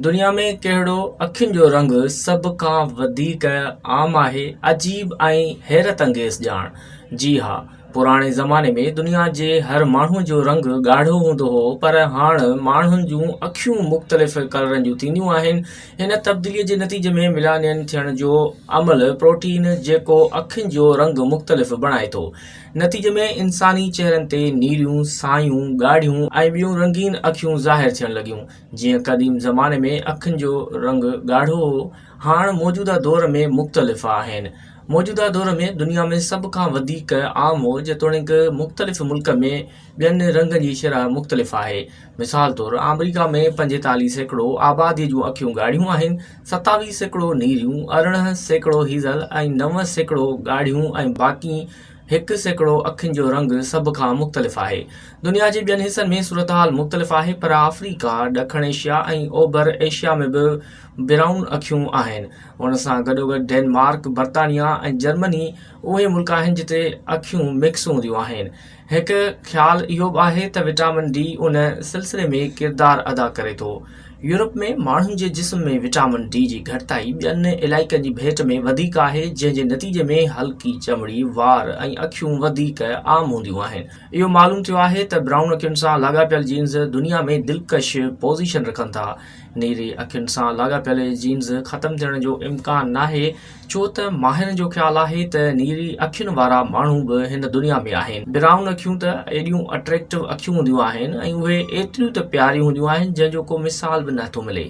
दुनिया में कहिड़ो अखियुनि जो रंग सभ खां वधीक आम आहे? अजीब ऐं हैरत अंगेज़ ॼाण। जी हा, पुराणे ज़माने में दुनिया जे हर माण्हूअ जो रंग ॻाढ़ो हूंदो हो, पर हाणे माण्हुनि जूं अखियूं मुख़्तलिफ़ कलरनि जूं थींदियूं आहिनि। हिन तब्दीलीअ जे नतीजे में मिलानियन थियण जो अमल प्रोटीन जेको अखियुनि जो रंग मुख़्तलिफ़ बणाए थो। नतीजे में इंसानी चेहरनि ते नीरियूं, सायूं, ॻाढ़ियूं ऐं ॿियूं रंगीन अखियूं ज़ाहिर थियण लॻियूं। जीअं क़दीम ज़माने में अखियुनि जो रंग ॻाढ़ो हो, हाणे मौजूदा दौर में मुख़्तलिफ़ आहिनि। मौजूदा दौर में दुनिया में सभ खां वधीक आम हो, जेतोणीकि मुख़्तलिफ़ मुल्क में ॿियनि रंगनि जी शरह मुख़्तलिफ़ आहे। मिसाल तौरु अमरीका में 45% आबादीअ जूं अखियूं ॻाढ़ियूं आहिनि, 27% नीरियूं, 18% हीज़ल ऐं 9% ॻाढ़ियूं ऐं बाक़ी 1% अखियुनि जो रंग सभ खां मुख़्तलिफ़ आहे। दुनिया जे ॿियनि हिसनि में सूरतहाल मुख़्तलिफ़ आहे, पर अफ्रीका, ॾखण एशिया ऐं ओभर एशिया में बि ब्राउन अखियूं आहिनि। उन सां गॾोगॾु डेनमार्क, बर्तानिया ऐं जर्मनी उहे मुल्क आहिनि जिते अखियूं मिक्स हूंदियूं आहिनि। हिकु ख़्यालु इहो बि आहे त विटामिन डी उन सिलसिले में किरदारु अदा करे थो। यूरोप में माण्हुनि जे जिस्म में विटामिन डी जी घटिताई ॿियनि इलाइक़नि जी भेट में वधीक आहे, जंहिं जे नतीजे में हल्की चमड़ी, वार ऐं अखियूं वधीक आम हूंदियूं आहिनि। इहो मालूम थियो आहे त ब्राउन अखियुनि सां लाॻापियल जीन्स दुनिया में दिलकश पोज़ीशन रखनि था। नीरी अखियुनि सां लाॻापियल जीन्स ख़तमु थियण जो इम्कान नाहे, छो त माहिरनि जो ख़्यालु आहे त नीरी अखियुनि वारा माण्हू बि हिन दुनिया में आहिनि। ब्राउन अखियूं त एॾियूं अट्रैक्टिव अखियूं हूंदियूं आहिनि ऐं उहे एतिरियूं त प्यारियूं हूंदियूं आहिनि, जंहिंजो को मिसाल बि नथो मिले।